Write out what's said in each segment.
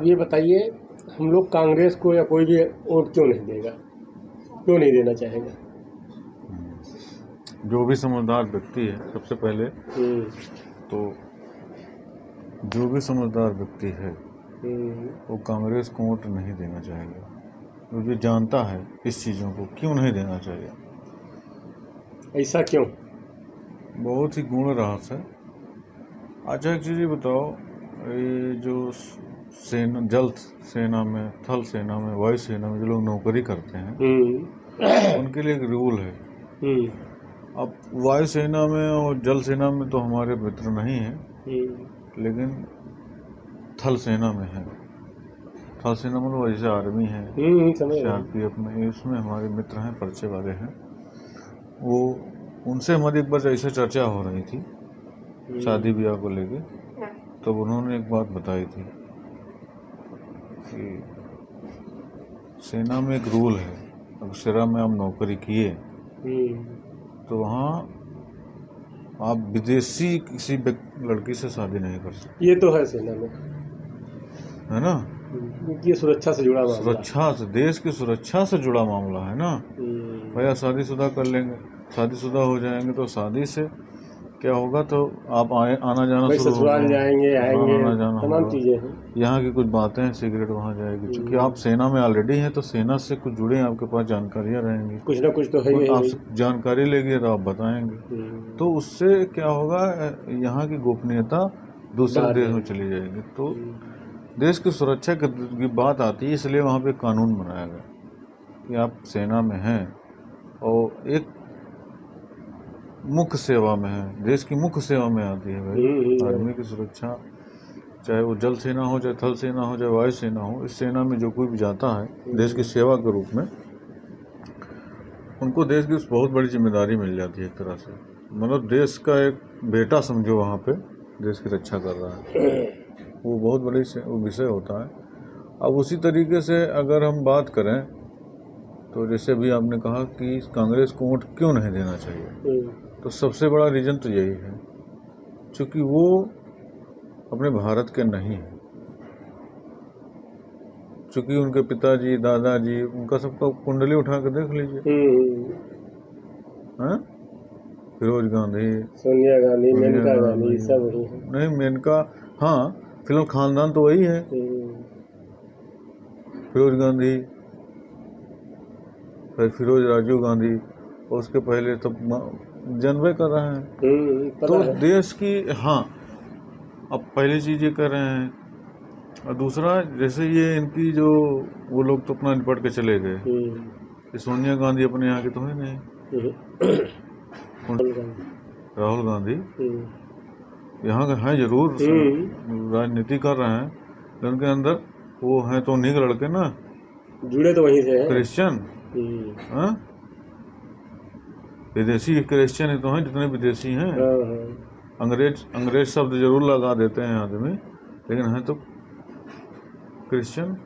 आप ये बताइए, हम लोग कांग्रेस को या कोई भी वोट क्यों नहीं देगा, क्यों नहीं देना चाहेगा? जो भी समझदार व्यक्ति है, सबसे पहले तो जो भी समझदार व्यक्ति है वो कांग्रेस को वोट नहीं देना चाहेगा, क्योंकि जानता है इस चीज़ों को क्यों नहीं देना चाहिए। ऐसा क्यों? बहुत ही गूढ़ रहस्य है। अच्छा एक चीज़ ये बताओ, ये जो सेना, जल सेना में, थल सेना में, वायु सेना में जो लोग नौकरी करते हैं उनके लिए एक रूल है। अब वायु सेना में और जल सेना में तो हमारे मित्र नहीं हैं, लेकिन थल सेना में है। थल सेना मतलब जैसे आर्मी है, CRPF में, इसमें हमारे मित्र हैं, परिचय वाले हैं। वो उनसे हमारी एक बार ऐसे चर्चा हो रही थी शादी ब्याह को लेके, तब उन्होंने एक बात बताई थी कि सेना में एक रूल है, अगर सेना में आप नौकरी किए तो वहाँ आप विदेशी किसी लड़की से शादी नहीं कर सकते। ये तो है सेना में, है ना, ये सुरक्षा से जुड़ा मामला, सुरक्षा से, देश की सुरक्षा से जुड़ा मामला है ना। भैया शादीशुदा कर लेंगे, शादीशुदा हो जाएंगे तो शादी से क्या होगा, तो आप आना जाना शुरू ससुराल जाएंगे, आएंगे, आना जाना तमाम चीजें हैं। यहाँ की कुछ बातें हैं, सिगरेट वहाँ जाएगी। क्योंकि आप सेना में ऑलरेडी हैं तो सेना से कुछ जुड़े आपके पास जानकारियाँ रहेंगी, कुछ ना कुछ तो है ही। आप जानकारी लेंगे तो आप बताएंगे, तो उससे क्या होगा, यहाँ की गोपनीयता दूसरे देश में चली जाएगी। तो देश की सुरक्षा की बात आती है, इसलिए वहाँ पे कानून बनाया गया कि आप सेना में हैं और एक मुख्य सेवा में है, देश की मुख्य सेवा में आती है भाई आर्मी की सुरक्षा। चाहे वो जल सेना हो, चाहे थल सेना हो, चाहे वायु सेना हो, इस सेना में जो कोई भी जाता है देश की सेवा के रूप में, उनको देश की बहुत बड़ी जिम्मेदारी मिल जाती है एक तरह से। मतलब देश का एक बेटा समझो वहाँ पे देश की रक्षा कर रहा है, वो बहुत बड़ी विषय होता है। अब उसी तरीके से अगर हम बात करें तो जैसे भी आपने कहा कि कांग्रेस को वोट क्यों नहीं देना चाहिए, तो सबसे बड़ा रीज़न तो यही है, क्योंकि वो अपने भारत के नहीं हैं। चूँकि उनके पिताजी, दादाजी, उनका सबका कुंडली उठा कर देख लीजिए, हैं, फिरोज गांधी, सोनिया गांधी, मेनका गांधी, सब वही है। नहीं, मेनका, हाँ, फिलहाल खानदान तो वही है, फिरोज गांधी, फिर फिरोज राजीव गांधी, और उसके पहले तो जनवे कर रहे हैं। तो देश की, हाँ, अब पहली चीज़ ये कर रहे हैं, और दूसरा जैसे ये इनकी जो वो लोग तो अपना निपट के चले गए, ये सोनिया गांधी अपने यहाँ के तो है नहीं, राहुल गांधी यहाँ के हैं जरूर, राजनीति कर रहे हैं, लेकिन उनके अंदर वो हैं तो उन्हीं के लड़के ना, जुड़े तो वहीं से हैं, क्रिश्चियन, विदेशी क्रिश्चियन ही तो हैं जितने विदेशी हैं। अंग्रेज शब्द जरूर लगा देते हैं आदमी, लेकिन हैं तो क्रिश्चियन।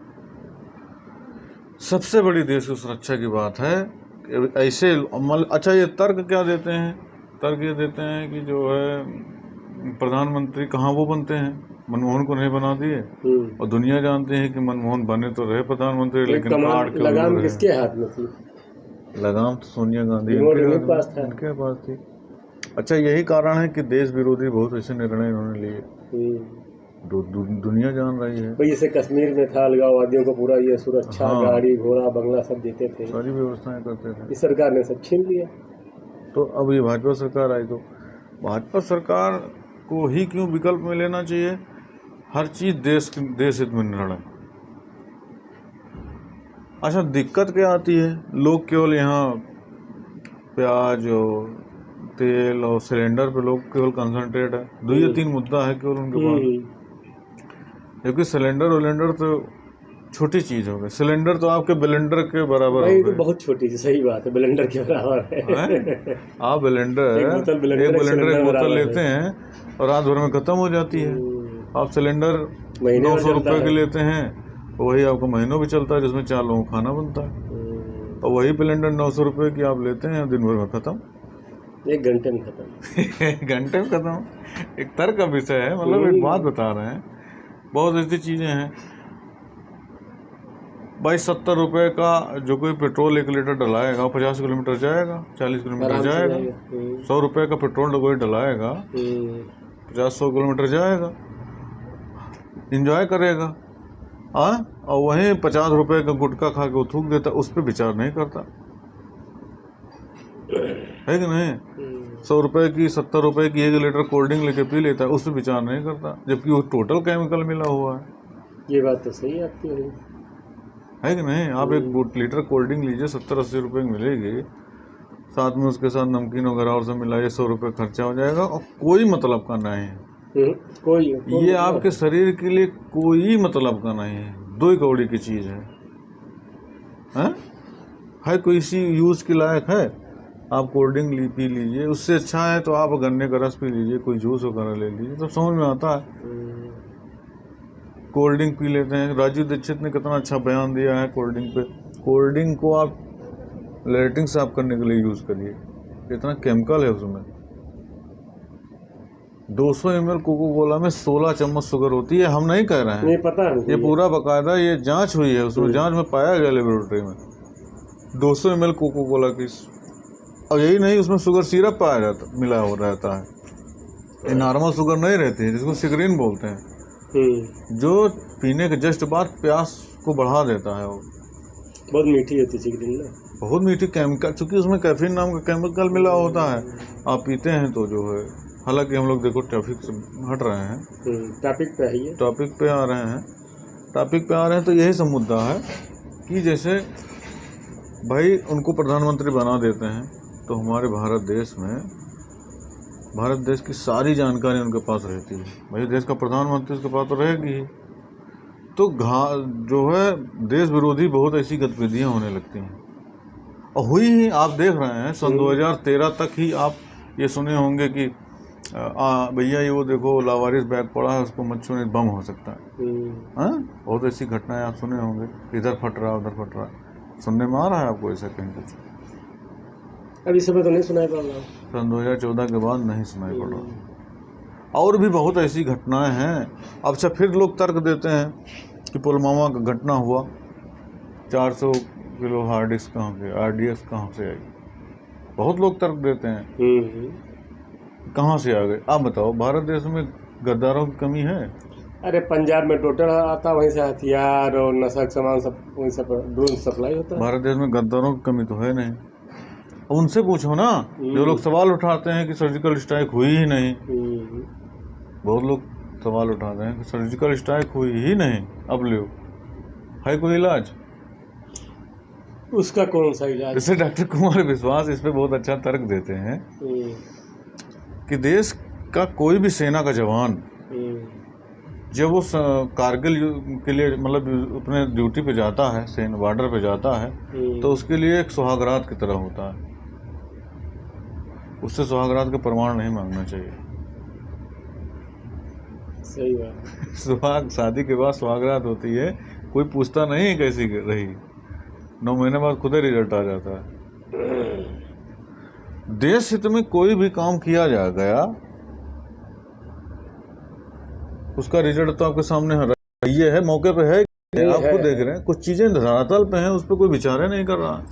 सबसे बड़ी देश की सुरक्षा की बात है ऐसे। अच्छा, ये तर्क क्या देते हैं? तर्क ये देते हैं कि जो है प्रधानमंत्री कहाँ वो बनते हैं, मनमोहन को नहीं बना दिए, और दुनिया जानते हैं कि मनमोहन बने तो रहे प्रधानमंत्री, लेकिन कार्ड के लगाम किसके हाथ में थी? लगाम तो सोनिया गांधी इनके पास थी। अच्छा, यही कारण है कि देश विरोधी बहुत ऐसे निर्णय इन्होंने लिए, दुनिया जान रही है। भाई जैसे कश्मीर में था, अलगाववादियों को पूरा ये सुरक्षा, गाड़ी घोड़ा बंगला सब देते थे, सारी व्यवस्थाएं करते थे, इस सरकार ने सब छीन लिया। तो अब ये भाजपा सरकार आई, तो भाजपा सरकार को ही क्यों विकल्प में लेना चाहिए? हर चीज देश हित में निर्णय। अच्छा, दिक्कत क्या आती है, लोग केवल यहाँ प्याज और तेल और सिलेंडर पे लोग केवल कंसंट्रेट है, 2 या 3 मुद्दा है केवल उनके पास, क्योंकि सिलेंडर तो छोटी चीज हो गई। सिलेंडर तो आपके ब्लेंडर के बराबर हो गए, तो बहुत छोटी चीज, सही बात है, ब्लेंडर के बराबर है। आप ब्लेंडर एक बोतल लेते हैं और रात भर में खत्म हो जाती है। आप सिलेंडर 900 रुपए के लेते हैं, वही आपको महीनों भी चलता है, जिसमें 4 लोगों का खाना बनता है। और वही सिलेंडर 900 रुपए की आप लेते हैं, दिन भर में खत्म, 1 घंटे में खत्म। 1 घंटे में खत्म। एक तर्क का विषय है, मतलब एक बात बता रहे हैं। बहुत ऐसी चीजें हैं। भाई 70 रुपए का जो कोई पेट्रोल 1 लीटर डलाएगा 50 किलोमीटर जाएगा, 40 किलोमीटर आराम से जाएगा। जाएगा। 100 रुपए का पेट्रोल कोई डलाएगा 50-100 किलोमीटर जाएगा, इंजॉय करेगा। हाँ, और वहीं 50 रुपए का गुटखा खा के वो थूक देता, उस पर विचार नहीं करता है कि नहीं। 100 रुपए की 70 रुपए की 1 लीटर कोल्ड ड्रिंक लेके पी लेता है, उस पर विचार नहीं करता, जबकि वो टोटल केमिकल मिला हुआ ये बात तो सही है आपकी। है कि नहीं। आप 1 लीटर कोल्ड ड्रिंक लीजिए 70-80 रुपए की मिलेगी, साथ में उसके साथ नमकीन वगैरह और सब मिलाइए, 100 रुपये खर्चा हो जाएगा और कोई मतलब का नहीं है। कोई ये मतलब आपके शरीर के लिए कोई मतलब का नहीं है, 2 कौड़ी की चीज़ है कोई सी यूज़ के लायक है। आप कोल्ड ड्रिंक पी लीजिए, उससे अच्छा है तो आप गन्ने का रस पी लीजिए, कोई जूस वगैरह ले लीजिए, तब समझ में आता है। कोल्ड ड्रिंक पी लेते हैं। राजीव दीक्षित ने कितना अच्छा बयान दिया है कोल्ड ड्रिंक पे। कोल्ड ड्रिंक को आप लैट्रिन साफ करने के लिए यूज़ करिए, इतना केमिकल है उसमें। 200 ml कोको कोला में 16 चम्मच शुगर होती है। हम नहीं कह रहे हैं, नहीं पता है, ये पूरा बकायदा ये जांच हुई है, उसमें जांच में पाया गया लेबोरेटरी में 200 ml कोको कोला की। और यही नहीं, उसमें शुगर सिरप पाया जाता, मिला हो रहता है, ये नॉर्मल शुगर नहीं रहती है, जिसको सिक्रीन बोलते हैं, जो पीने के जस्ट बाद प्यास को बढ़ा देता है। वो बहुत मीठी होती है ना, बहुत मीठी केमिकल, चूंकि उसमें कैफीन नाम का केमिकल मिला होता है। आप पीते हैं तो जो है, हालांकि हम लोग देखो टॉपिक से हट रहे हैं, टॉपिक पे है, टॉपिक पे आ रहे हैं तो यही सब मुद्दा है कि जैसे भाई उनको प्रधानमंत्री बना देते हैं तो हमारे भारत देश की सारी जानकारी उनके पास रहती है। भाई देश का प्रधानमंत्री उसके पास तो रहेगी ही, तो जो है देश विरोधी बहुत ऐसी गतिविधियां होने लगती हैं, और हुई ही। आप देख रहे हैं सन 2013 तक ही आप ये सुने होंगे कि भैया ये वो देखो लावारिस बैग पड़ा है, उसको मत छूने, बम हो सकता है। बहुत ऐसी घटनाएं आप सुने होंगे, इधर फट रहा उधर फट रहा। सुनने में आ रहा है आपको ऐसा कहीं कुछ? अभी समय तो नहीं सुनाई पड़ रहा, सन 2014 के बाद नहीं सुनाई पड़ रहा। और भी बहुत ऐसी घटनाएं हैं। अच्छा, फिर लोग तर्क देते हैं कि पुलवामा का घटना हुआ, 400 किलो हार्ड डिस्क कहाँ से, RDX कहाँ से आई? बहुत लोग तर्क देते हैं, कहाँ से आ गए? आप बताओ, भारत देश में गद्दारों की कमी है? अरे पंजाब में टोटल आता, वहीं से हथियार और नशा का सामान सब वहीं से ड्रोन सप्लाई होता है। भारत देश में गद्दारों की कमी तो है नहीं। उनसे पूछो ना, जो लोग सवाल उठाते हैं कि सर्जिकल स्ट्राइक हुई ही नहीं। बहुत लोग सवाल उठाते हैं कि सर्जिकल स्ट्राइक हुई ही नहीं, अब लो है कोई इलाज? उसका कौन सा इलाज? जैसे डॉक्टर कुमार विश्वास इस पे बहुत अच्छा तर्क देते हैं कि देश का कोई भी सेना का जवान जब वो कारगिल के लिए मतलब अपने ड्यूटी पे जाता है, सेना बॉर्डर पे जाता है, तो उसके लिए एक सुहागरात की तरह होता है। उससे सुहागरात के प्रमाण नहीं मांगना चाहिए। सही बात। सुहाग शादी के बाद सुहागरात होती है, कोई पूछता नहीं है कैसी रही, 9 महीने बाद खुद ही रिजल्ट आ जाता है। देश हित में कोई भी काम किया जा गया, उसका रिजल्ट तो आपके सामने ये है, मौके पे है, आपको देख रहे हैं। कुछ चीजें धरातल पे हैं, उस पर कोई विचार नहीं कर रहा।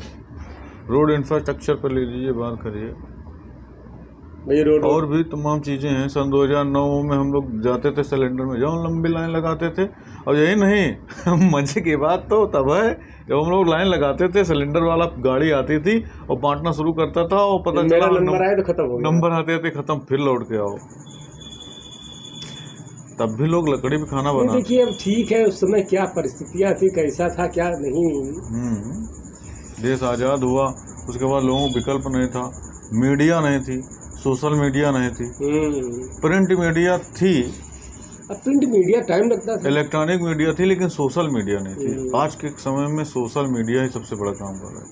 रोड इंफ्रास्ट्रक्चर पर ले लीजिए, बात करिए, और भी तमाम चीजें हैं। सन 2009 में हम लोग जाते थे सिलेंडर में, जाओ लंबी लाइन लगाते थे। और यही नहीं, मजे की बात तो तब है जब हम लोग लाइन लगाते थे, सिलेंडर वाला गाड़ी आती थी और बांटना शुरू करता था, और पता चला नंबर आए तो खत्म हो गया, नंबर आते थे खत्म, फिर लौट के आओ। तब भी लोग लकड़ी पे खाना बना। देखिए अब ठीक है, उस समय क्या परिस्थितियां थी, कैसा था क्या नहीं। देश आज़ाद हुआ, उसके बाद लोगों को विकल्प नहीं था, मीडिया नहीं थी, सोशल मीडिया नहीं थी, प्रिंट मीडिया थी। अब प्रिंट मीडिया टाइम लगता था, इलेक्ट्रॉनिक मीडिया थी, लेकिन सोशल मीडिया नहीं थी। आज के समय में सोशल मीडिया ही सबसे बड़ा काम कर रहा है।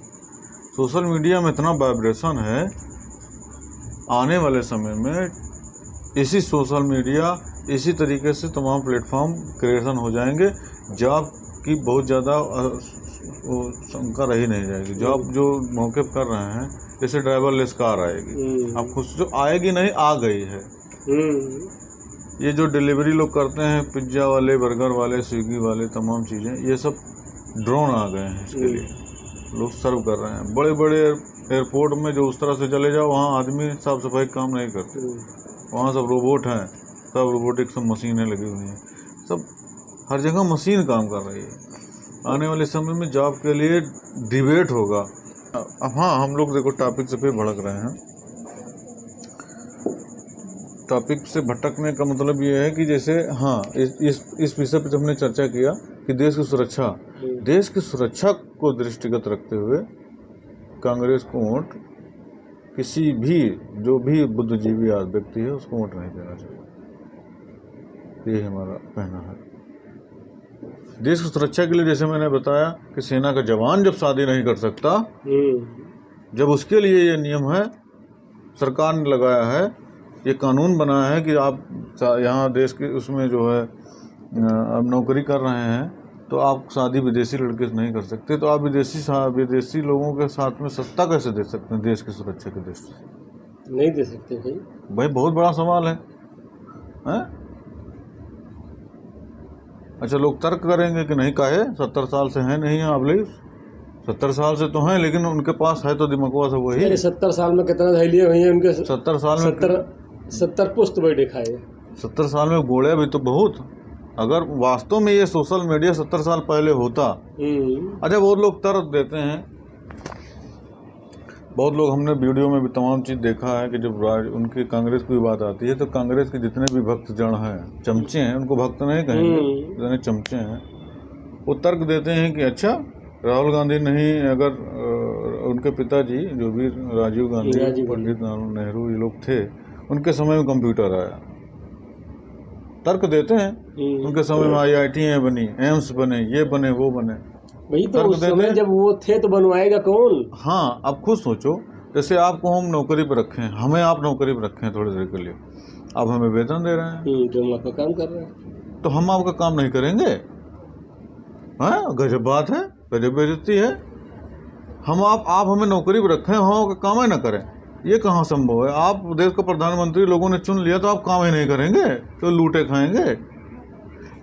सोशल मीडिया में इतना वाइब्रेशन है, आने वाले समय में इसी सोशल मीडिया, इसी तरीके से तमाम प्लेटफॉर्म क्रिएशन हो जाएंगे। जॉब की बहुत ज़्यादा शंका रही नहीं जाएगी। जॉब जो मौके पर कर रहे हैं, जैसे ड्राइवरलेस कार आएगी, अब खुद जो आएगी नहीं, आ गई है। ये जो डिलीवरी लोग करते हैं, पिज्ज़ा वाले, बर्गर वाले, स्विगी वाले, तमाम चीज़ें, ये सब ड्रोन आ गए हैं इसके लिए, लोग सर्व कर रहे हैं। बड़े बड़े एयरपोर्ट में जो उस तरह से चले जाओ, वहाँ आदमी साफ सफाई का काम नहीं करते, वहाँ सब रोबोट हैं, सब रोबोटिक, सब मशीनें लगी हुई हैं, सब हर जगह मशीन काम कर रही है। आने वाले समय में जॉब के लिए डिबेट होगा। हाँ, हम लोग देखो टॉपिक से फिर भड़क रहे हैं। टॉपिक से भटकने का मतलब ये है कि जैसे हाँ, इस विषय पर हमने चर्चा किया कि देश की सुरक्षा को दृष्टिगत रखते हुए कांग्रेस को वोट, किसी भी जो भी बुद्धिजीवी व्यक्ति है उसको वोट नहीं देना चाहिए, ये हमारा कहना है। देश की सुरक्षा के लिए जैसे मैंने बताया कि सेना का जवान जब शादी नहीं कर सकता, जब उसके लिए ये नियम है, सरकार ने लगाया है, ये कानून बनाया है कि आप यहाँ देश के उसमें जो है अब नौकरी कर रहे हैं तो आप शादी विदेशी लड़के से नहीं कर सकते, तो आप विदेशी लोगों के साथ में सत्ता कैसे दे सकते हैं देश की सुरक्षा की दृष्टि से? नहीं दे सकते भाई, बहुत बड़ा सवाल है, हैं? अच्छा, लोग तर्क करेंगे कि नहीं, काहे 70 साल से हैं नहीं आप लोग, 70 साल से तो हैं, लेकिन उनके पास है तो दिमागवा से वही। 70 साल में कितना धैर्य हुई है उनके? 70 साल में 70 पुस्त बैठे खाए। 70 साल में गोड़े भी तो बहुत। अगर वास्तव में ये सोशल मीडिया 70 साल पहले होता, अच्छा, बहुत लोग तर्क देते हैं, बहुत लोग, हमने वीडियो में भी तमाम चीज़ देखा है कि जब उनकी कांग्रेस की बात आती है तो कांग्रेस के जितने भी भक्तजन हैं, चमचे हैं, उनको भक्त नहीं कहेंगे, जितने चमचे हैं, वो तर्क देते हैं कि अच्छा, राहुल गांधी नहीं, अगर उनके पिताजी जो भी राजीव गांधी, पंडित नेहरू, ये लोग थे, उनके समय में कंप्यूटर आया, तर्क देते हैं, उनके समय में IIT बनी, एम्स बने, ये बने, वो बने, वही तो उस समय जब वो थे तो बनवाएगा कौन? हाँ, अब खुद सोचो, जैसे आपको हम नौकरी पर रखे हैं, हमें आप नौकरी पर रखे हैं थोड़ी देर के लिए, आप हमें वेतन दे रहे हैं, जो हम आपका काम कर रहे हैं, तो हम आपका काम नहीं करेंगे? हाँ, गजब बात है, गजब बेइज्जती है। आप हमें नौकरी पर रखे हैं, हम आपका काम ही ना करें, ये कहाँ संभव है? आप देश का प्रधानमंत्री लोगों ने चुन लिया तो आप काम ही नहीं करेंगे, तो लूटे खाएंगे?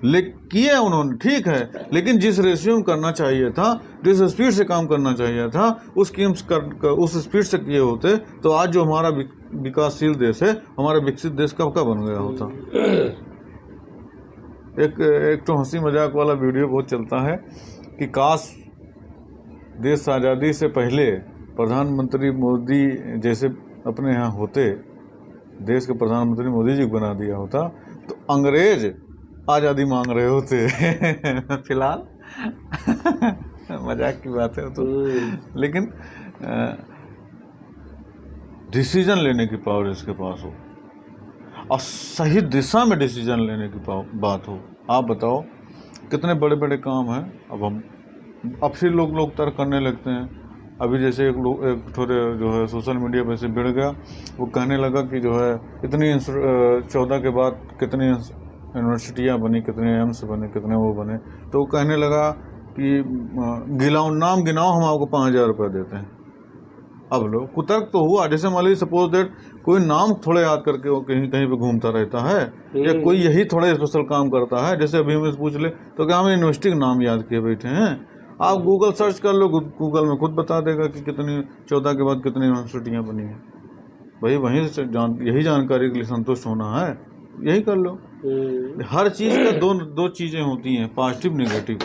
किए उन्होंने, ठीक है, लेकिन जिस रेशियो में करना चाहिए था, जिस स्पीड से काम करना चाहिए था, उस स्पीड से किए होते तो आज जो हमारा विकासशील देश है, हमारा विकसित देश कब का बन गया होता। एक तो हंसी मजाक वाला वीडियो बहुत चलता है कि काश देश आज़ादी से पहले प्रधानमंत्री मोदी जैसे अपने यहाँ होते, देश के प्रधानमंत्री मोदी जी को बना दिया होता तो अंग्रेज आज़ादी मांग रहे होते। फिलहाल मजाक की बात है तो, लेकिन डिसीजन लेने की पावर इसके पास हो और सही दिशा में डिसीजन लेने की बात हो। आप बताओ कितने बड़े बड़े काम हैं, अब फिर लोग तर्क करने लगते हैं। अभी जैसे एक थोड़े जो है सोशल मीडिया पे से भिड़ गया, वो कहने लगा कि जो है इतनी 14 के बाद कितनी यूनिवर्सिटियाँ बनी, कितने एम्स बने, कितने वो बने, तो वो कहने लगा कि नाम गिनाओ, हम आपको 5,000 रुपये देते हैं। अब लोग कुतर्क तो हुआ, जैसे मान लीजिए सपोज दैट कोई नाम थोड़े याद करके वो कहीं पे घूमता रहता है, या कोई यही थोड़ा स्पेशल काम करता है, जैसे अभी हमें पूछ ले तो क्या हम यूनिवर्सिटी का नाम याद किए बैठे हैं? आप गूगल सर्च कर लो, गूगल में खुद बता देगा कि कितनी 14 के बाद कितनी यूनिवर्सिटियाँ बनी हैं। भाई वहीं से यही जानकारी के लिए संतुष्ट होना है, यही कर लो। हर चीज़ का दो चीज़ें होती हैं, पॉजिटिव निगेटिव।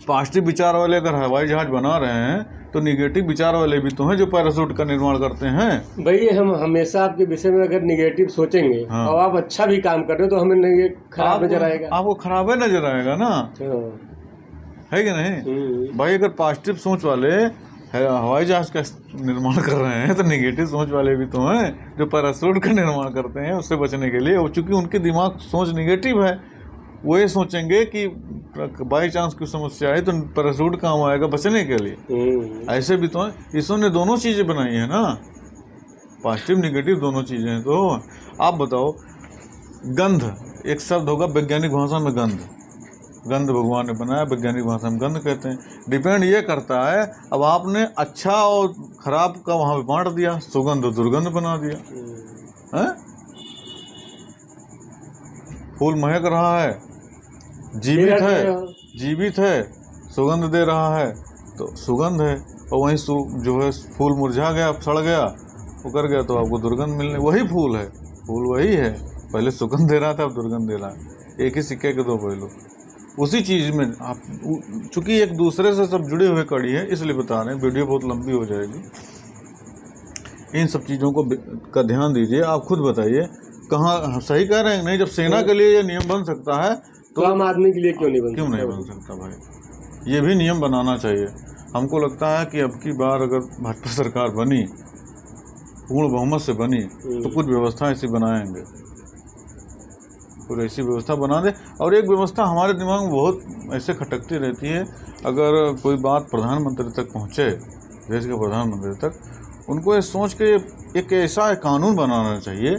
पॉजिटिव विचार वाले अगर हवाई जहाज बना रहे हैं तो निगेटिव विचार वाले भी तो हैं जो पैराशूट का निर्माण करते हैं। भाई हम हमेशा आपके विषय में अगर निगेटिव सोचेंगे, हाँ, और आप अच्छा भी काम कर रहे हो तो हमें खराब नजर आएगा, आपको खराब है नजर आएगा ना, है कि नहीं? भाई अगर पॉजिटिव सोच वाले हवाई जहाज का निर्माण कर रहे हैं तो निगेटिव सोच वाले भी तो हैं जो पैराशूट का निर्माण करते हैं उससे बचने के लिए। और चूंकि उनके दिमाग सोच निगेटिव है, वो ये सोचेंगे कि बाई चांस कोई समस्या है तो पैराशूट काम आएगा बचने के लिए। ऐसे भी तो है, ईश्वर ने दोनों चीज़ें बनाई है ना, पॉजिटिव निगेटिव दोनों चीज़ें हैं। तो आप बताओ, गंध एक शब्द होगा वैज्ञानिक भाषा में, गंध भगवान ने बनाया, वैज्ञानिक भाषा में गंध कहते हैं। डिपेंड ये करता है, अब आपने अच्छा और खराब का वहाँ पे बांट दिया, सुगंध और दुर्गंध बना दिया है? फूल महक रहा है, जीवित है, सुगंध दे रहा है तो सुगंध है, और वहीं जो है फूल मुरझा गया, सड़ गया, उकर गया, तो आपको दुर्गंध मिलने, वही फूल है, फूल वही है, पहले सुगंध दे रहा था, अब दुर्गंध दे रहा है। एक ही सिक्के के दो पहलू। उसी चीज़ में आप, चूंकि एक दूसरे से सब जुड़े हुए कड़ी है, इसलिए बता रहे हैं, वीडियो बहुत लंबी हो जाएगी। इन सब चीज़ों को का ध्यान दीजिए। आप खुद बताइए कहाँ सही कह रहे हैं नहीं। जब सेना के लिए ये नियम बन सकता है तो आम आदमी के लिए क्यों नहीं बन सकता भाई? ये भी नियम बनाना चाहिए। हमको लगता है कि अब की बार अगर भाजपा सरकार बनी, पूर्ण बहुमत से बनी, तो कुछ व्यवस्था ऐसी बनाएंगे, कुछ ऐसी व्यवस्था बना दे। और एक व्यवस्था हमारे दिमाग में बहुत ऐसे खटकती रहती है, अगर कोई बात प्रधानमंत्री तक पहुँचे, देश के प्रधानमंत्री तक, उनको ये सोच के एक ऐसा कानून बनाना चाहिए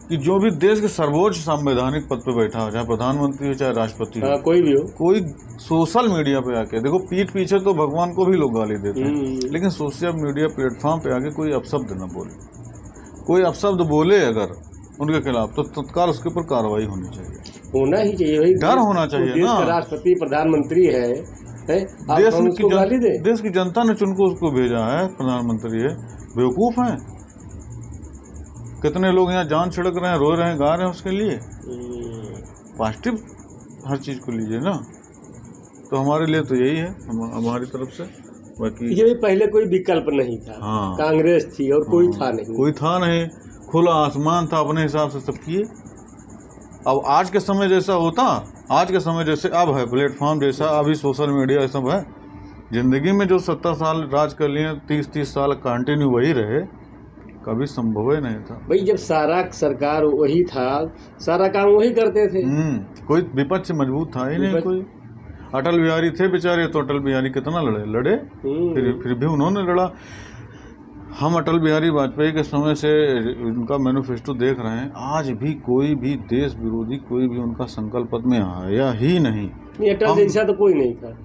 कि जो भी देश के सर्वोच्च संवैधानिक पद पे बैठा हो, चाहे प्रधानमंत्री हो चाहे राष्ट्रपति हो, कोई भी हो, कोई सोशल मीडिया पे आके, देखो पीठ पीछे तो भगवान को भी लोग गाली देते हैं, लेकिन सोशल मीडिया प्लेटफॉर्म पे आके कोई अपशब्द न बोले। कोई अपशब्द बोले अगर उनके खिलाफ, तो तत्काल उसके ऊपर कार्रवाई होनी चाहिए, होना ही चाहिए। डर होना चाहिए ना। राष्ट्रपति प्रधानमंत्री है, देश की जनता ने चुन को उसको भेजा है, प्रधानमंत्री है, बेवकूफ़ हैं। कितने लोग यहाँ जान छिड़क रहे हैं, रो रहे हैं, गा रहे हैं उसके लिए। पॉजिटिव हर चीज़ को लीजिए ना। तो हमारे लिए तो यही है हमारी तरफ से। बाकी ये पहले कोई विकल्प नहीं था। हाँ, कांग्रेस थी और कोई था नहीं, खुला आसमान था, अपने हिसाब से सब किए। अब आज के समय जैसा होता, आज के समय जैसे अब है, प्लेटफॉर्म जैसा अभी सोशल मीडिया सब है, जिंदगी में जो 70 साल राज कर लिए, 30 साल कंटिन्यू वही रहे, कभी संभव ही नहीं था भाई। जब सारा सरकार वही था, सारा काम वही करते थे, कोई विपक्ष मजबूत था ही नहीं कोई। अटल बिहारी थे बेचारे, तो अटल बिहारी कितना लड़े, फिर भी उन्होंने लड़ा। हम अटल बिहारी वाजपेयी के समय से उनका मैनिफेस्टो देख रहे हैं, आज भी कोई भी देश विरोधी कोई भी उनका संकल्प में आया ही नहीं। अटल जैसा तो कोई नहीं था।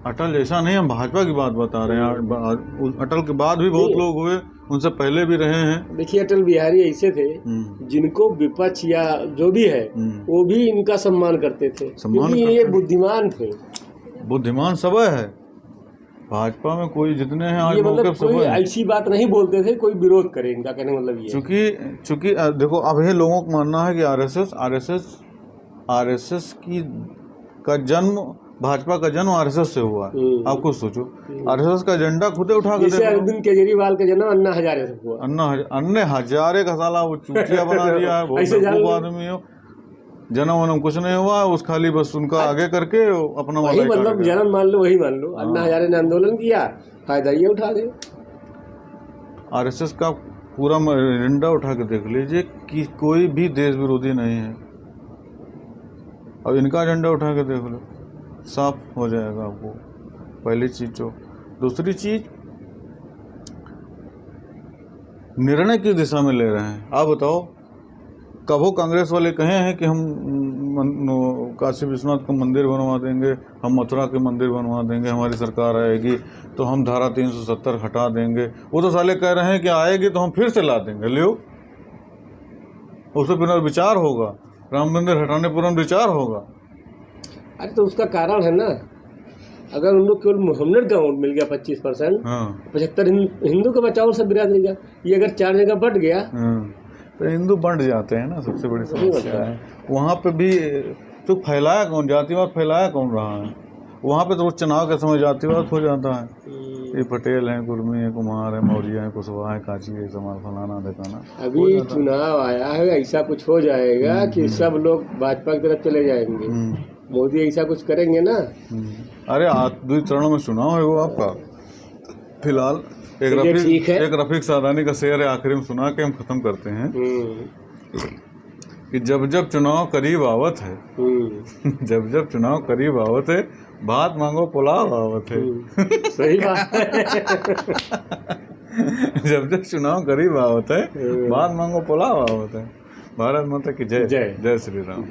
अटल जैसा नहीं, हम भाजपा की बात बता रहे हैं। अटल के बाद भी बहुत लोग हुए, उनसे पहले भी रहे हैं। देखिए, अटल बिहारी ऐसे थे जिनको विपक्ष या जो भी है वो भी इनका सम्मान करते थे, ये बुद्धिमान थे। बुद्धिमान सब है भाजपा में, कोई जितने हैं आज मतलब कोई ऐसी बात नहीं बोलते थे कोई विरोध करे, इनका कहने मतलब ये। चूंकि देखो, अब ये लोगों को मानना है कि आरएसएस का जन्म, भाजपा का जन्म आरएसएस से हुआ। आप खुद सोचो, आरएसएस का एजेंडा खुद उठा के देखो। अरविंद केजरीवाल का जन्म अन्ना हजारे से हुआ। अन्ना हजारे का साला वो चूतिया बना दिया है, बहुत आदमी हो। जन्म कुछ नहीं हुआ, उस खाली बस उनका आगे करके अपना वही मतलब जन्म मान लो, वही मान लो। अन्ना हजारे ने आंदोलन किया, फायदा ये उठा दे। आरएसएस का पूरा एजेंडा उठा के देख लीजिए कि कोई भी देश विरोधी नहीं है। अब इनका एजेंडा उठा के देख लो, साफ हो जाएगा आपको। पहली चीज जो, दूसरी चीज निर्णय की दिशा में ले रहे हैं। आप बताओ, कबो कांग्रेस वाले कहे हैं कि हम काशी विश्वनाथ का मंदिर बनवा देंगे, हम मथुरा के मंदिर बनवा देंगे, हमारी सरकार आएगी तो हम धारा 370 हटा देंगे। वो तो साले कह रहे हैं कि आएगी तो हम फिर से ला देंगे। लियो, उससे पुनर्विचार होगा, राम मंदिर हटाने पर पुनर्विचार होगा। अरे तो उसका कारण है ना, अगर उन लोग केवल मोहम्मद का वोट मिल गया 25%, 75 हिंदू का बचाओ सब बिरादरी का, ये अगर 4 जगह बढ़ गया तो हिंदू बंट जाते हैं ना। सबसे बड़ी समस्या है वहाँ पे भी। तो फैलाया कौन, जातिवाद फैलाया कौन रहा है वहाँ पे? तो चुनाव के समय जातिवाद हो जाता है। ये पटेल हैं, कुर्मी है, कुमार है, मौर्य है, कुशवाहा है, काची है, समार फलाना दिखाना। अभी चुनाव आया है, ऐसा कुछ हो जाएगा कि सब लोग भाजपा की तरफ चले जाएंगे। मोदी ऐसा कुछ करेंगे ना। अरे 2 चरणों में चुनाव है वो आपका। फिलहाल एक रफीक सादानी का शेर है, आखिरी में सुना के हम खत्म करते हैं कि जब जब चुनाव करीब आवत है जब जब चुनाव करीब आवत है, भात मांगो पुलाव आवत है। सही बात है। जब जब चुनाव करीब आवत है, भात मांगो पुलाव आवत है। भारत माता की जय। जय श्री राम।